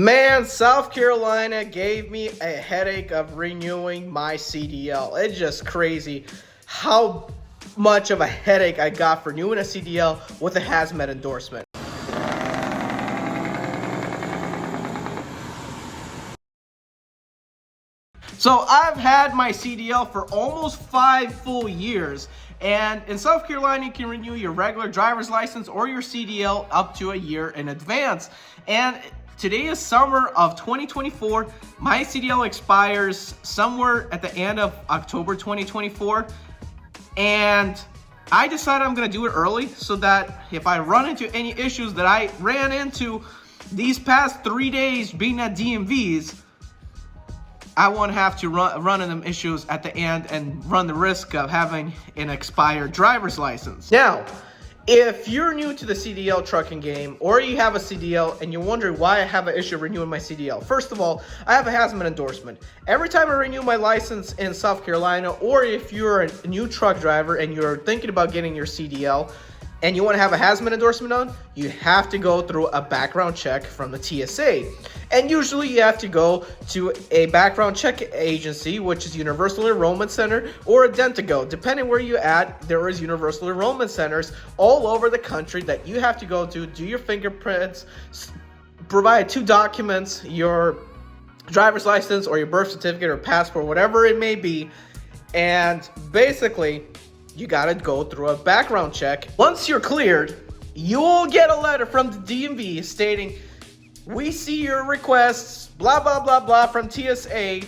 Man, South Carolina gave me a headache of renewing my CDL. It's just crazy how much of a headache I got for renewing a CDL with a Hazmat endorsement. So I've had my CDL for almost 5 full years, and in South Carolina you can renew your regular driver's license or your CDL up to a year in advance. And today is summer of 2024. My CDL expires somewhere at the end of October 2024, and I decided I'm gonna do it early so that if I run into any issues that I ran into these past 3 days being at DMVs, I won't have to run into them issues at the end and run the risk of having an expired driver's license. Now, if you're new to the CDL trucking game, or you have a CDL and you're wondering why I have an issue renewing my CDL, first of all, I have a Hazmat endorsement. Every time I renew my license in South Carolina, or if you're a new truck driver and you're thinking about getting your CDL and you want to have a Hazmat endorsement on, you have to go through a background check from the TSA. And usually you have to go to a background check agency, which is Universal Enrollment Center or a Dentigo. Depending where you're at, there is Universal Enrollment Centers all over the country that you have to go to, do your fingerprints, provide 2 documents, your driver's license or your birth certificate or passport, whatever it may be, and basically you gotta go through a background check. Once you're cleared, you'll get a letter from the DMV stating, "We see your requests, blah, blah, blah, blah, from TSA.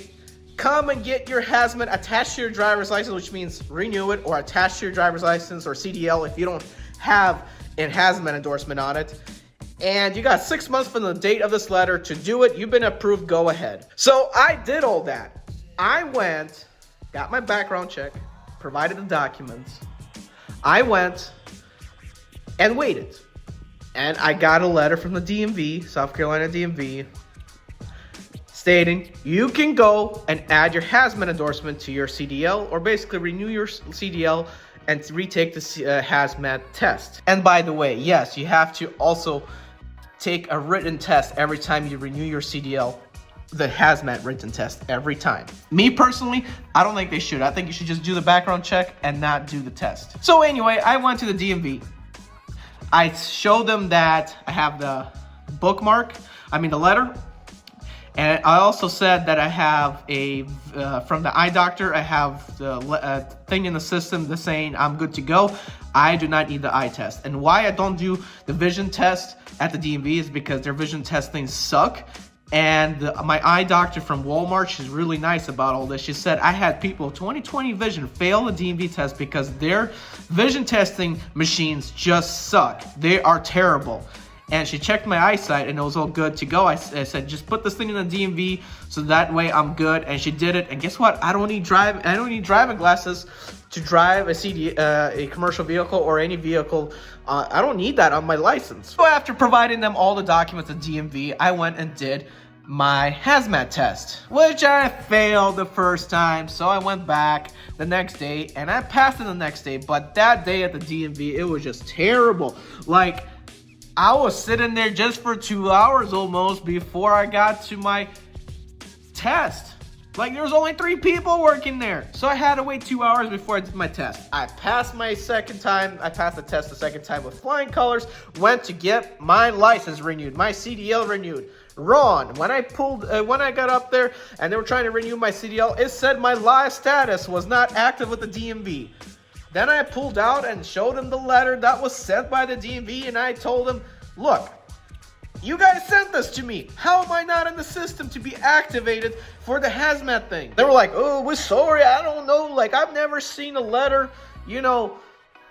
Come and get your Hazmat attached to your driver's license," which means renew it or attach to your driver's license or CDL if you don't have a Hazmat endorsement on it. And you got 6 months from the date of this letter to do it. You've been approved, go ahead. So I did all that. I went, got my background check, provided the documents. I went and waited. And I got a letter from the DMV, South Carolina DMV, stating you can go and add your Hazmat endorsement to your CDL, or basically renew your CDL and retake the Hazmat test. And by the way, yes, you have to also take a written test every time you renew your CDL, the Hazmat written test every time. Me personally, I don't think they should. I think you should just do the background check and not do the test. So anyway, I went to the DMV. I showed them that I have the the letter, and I also said that I have a, from the eye doctor, I have the thing in the system that's saying I'm good to go. I do not need the eye test. And why I don't do the vision test at the DMV is because their vision test things suck. And my eye doctor from Walmart, she's really nice about all this. She said I had people with 20/20 vision fail the DMV test because their vision testing machines just suck. They are terrible. And she checked my eyesight and it was all good to go. I said, just put this thing in the DMV so that way I'm good. And she did it. And guess what? I don't need driving glasses to drive a commercial vehicle or any vehicle. I don't need that on my license. So after providing them all the documents at DMV, I went and did my Hazmat test, which I failed the first time. So I went back the next day and I passed it the next day. But that day at the DMV, it was just terrible. Like, I was sitting there just for 2 hours almost before I got to my test. Like, there was only 3 people working there. So I had to wait 2 hours before I did my test. I passed my second time. I passed the test the second time with flying colors. Went to get my license renewed, my CDL renewed. Wrong. When I got up there and they were trying to renew my CDL, it said my live status was not active with the DMV. Then I pulled out and showed them the letter that was sent by the DMV, and I told them, look, you guys sent this to me. How am I not in the system to be activated for the Hazmat thing? They were like, oh, we're sorry, I don't know. Like, I've never seen a letter,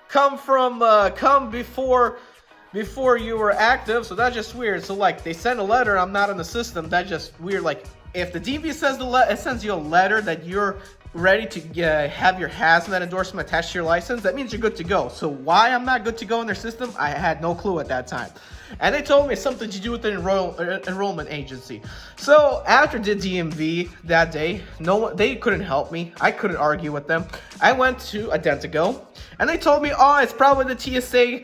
come before you were active, so that's just weird. So, like, they sent a letter, I'm not in the system. That's just weird. Like, if the DMV says it sends you a letter that you're ready to have your Hazmat endorsement attached to your license, that means you're good to go. So why I'm not good to go in their system, I had no clue at that time. And they told me it's something to do with the enrollment agency. So after the DMV that day, they couldn't help me. I couldn't argue with them. I went to Dentigo, and they told me, oh, it's probably the TSA.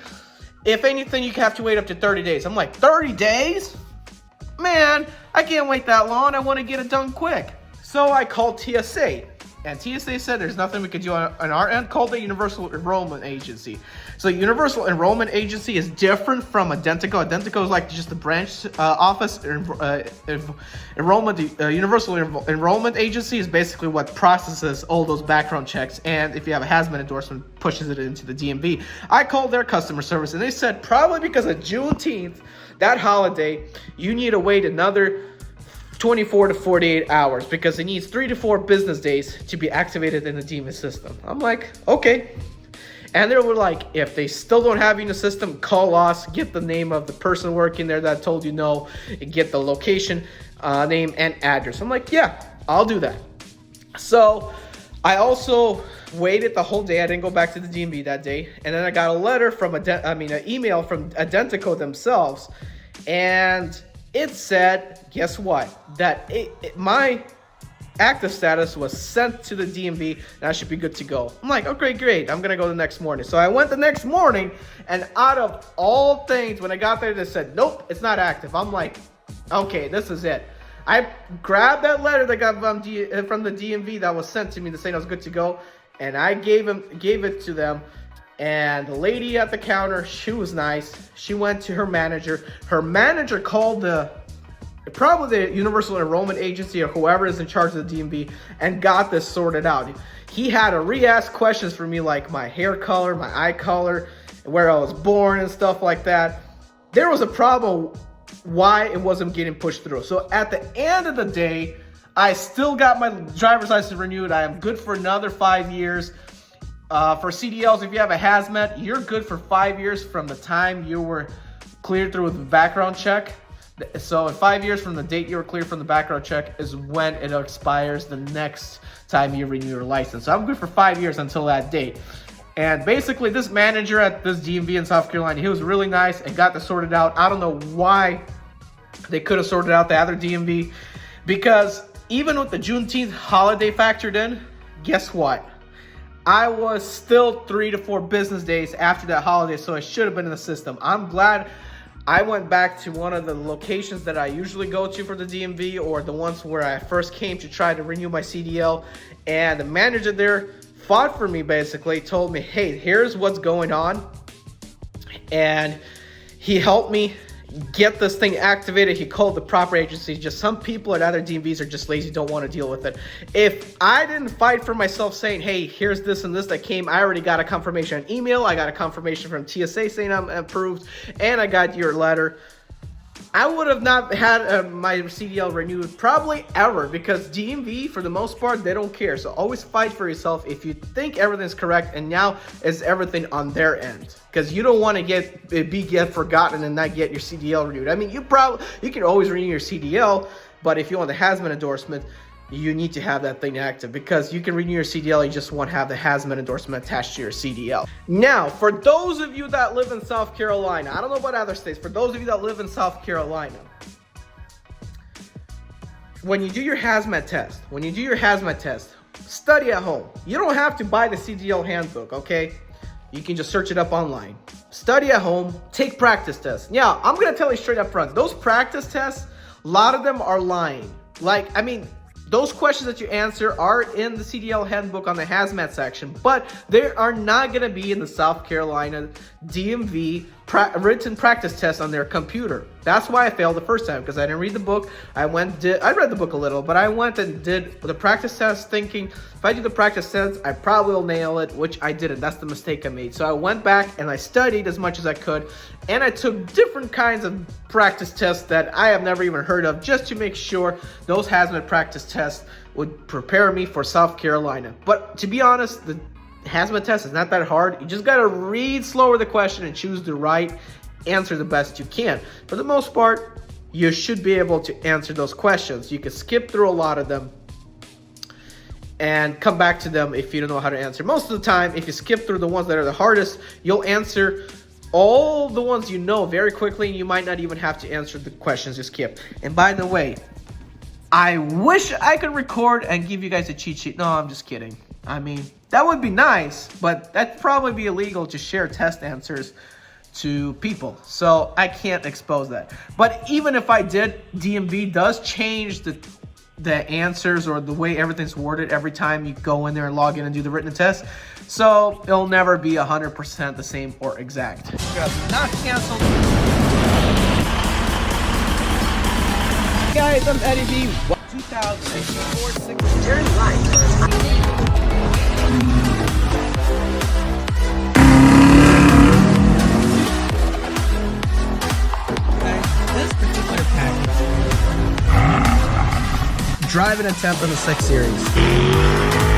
If anything, you have to wait up to 30 days. I'm like, 30 days? Man, I can't wait that long. I want to get it done quick. So I called TSA. And TSA said there's nothing we could do on our end, called the Universal Enrollment Agency. So Universal Enrollment Agency is different from Identico. Identico is like just the branch office. Universal Enrollment Agency is basically what processes all those background checks. And if you have a Hazmat endorsement, pushes it into the DMV. I called their customer service and they said probably because of Juneteenth, that holiday, you need to wait another 24 to 48 hours because it needs 3 to 4 business days to be activated in the DMV system. I'm like, okay. And they were like, if they still don't have you in the system, call us, get the name of the person working there that told you no, get the location, name, and address. I'm like, yeah, I'll do that. So I also waited the whole day. I didn't go back to the DMV that day. And then I got a letter from, an email from Identico themselves. And it said, guess what? That my active status was sent to the DMV and I should be good to go. I'm like, okay, great. I'm going to go the next morning. So I went the next morning and out of all things, when I got there, they said, nope, it's not active. I'm like, okay, this is it. I grabbed that letter that got from the DMV that was sent to me to say I was good to go. And I gave it to them. And the lady at the counter, she was nice. She went to her manager. Her manager called probably the Universal Enrollment Agency or whoever is in charge of the DMV and got this sorted out. He had to re-ask questions for me like my hair color, my eye color, where I was born and stuff like that. There was a problem why it wasn't getting pushed through. So at the end of the day, I still got my driver's license renewed. I am good for another 5 years. For CDLs, if you have a Hazmat, you're good for 5 years from the time you were cleared through with a background check. So in 5 years from the date you were cleared from the background check is when it expires the next time you renew your license. So I'm good for 5 years until that date. And basically this manager at this DMV in South Carolina, he was really nice and got this sorted out. I don't know why they could have sorted out the other DMV, because even with the Juneteenth holiday factored in, guess what? I was still 3 to 4 business days after that holiday, so I should have been in the system. I'm glad I went back to one of the locations that I usually go to for the DMV, or the ones where I first came to try to renew my CDL. And the manager there fought for me, basically, told me, hey, here's what's going on. And he helped me get this thing activated. He called the proper agency. Just some people at other DMVs are just lazy, don't want to deal with it. If I didn't fight for myself saying, hey, here's this and this that came, I already got a confirmation on email. I got a confirmation from TSA saying I'm approved, and I got your letter. I would have not had my CDL renewed probably ever, because DMV, for the most part, they don't care. So always fight for yourself if you think everything's correct, and now is everything on their end, because you don't want to get forgotten and not get your CDL renewed. I mean, you can always renew your CDL, but if you want the Hazmat endorsement, you need to have that thing active, because you can renew your CDL, you just won't have the Hazmat endorsement attached to your CDL. Now, for those of you that live in South Carolina, I don't know about other states, for those of you that live in South Carolina, when you do your Hazmat test, study at home. You don't have to buy the CDL handbook, okay? You can just search it up online. Study at home, take practice tests. Now, I'm gonna tell you straight up front, those practice tests, a lot of them are lying. Those questions that you answer are in the CDL handbook on the Hazmat section, but they are not going to be in the South Carolina DMV written practice test on their computer. That's why I failed the first time, because I didn't read the book. I read the book a little, but I went and did the practice test thinking if I do the practice test, I probably will nail it, which I didn't. That's the mistake I made. So I went back and I studied as much as I could, and I took different kinds of practice tests that I have never even heard of, just to make sure those Hazmat practice tests would prepare me for South Carolina. But to be honest, the Hazmat test is not that hard. You just got to read slower the question and choose the right answer the best you can. For the most part, you should be able to answer those questions. You can skip through a lot of them and come back to them if you don't know how to answer. Most of the time, if you skip through the ones that are the hardest, you'll answer all the ones you know very quickly, and you might not even have to answer the questions you skip. And by the way, I wish I could record and give you guys a cheat sheet. No, I'm just kidding. I mean, that would be nice, but that'd probably be illegal to share test answers to people, so I can't expose that. But even if I did, DMV does change the answers or the way everything's worded every time you go in there and log in and do the written test. So it'll never be 100% the same or exact. Not canceled. Guys, I'm Eddie B. 2004 Jerry This particular package. Driving attempt on the 6 Series.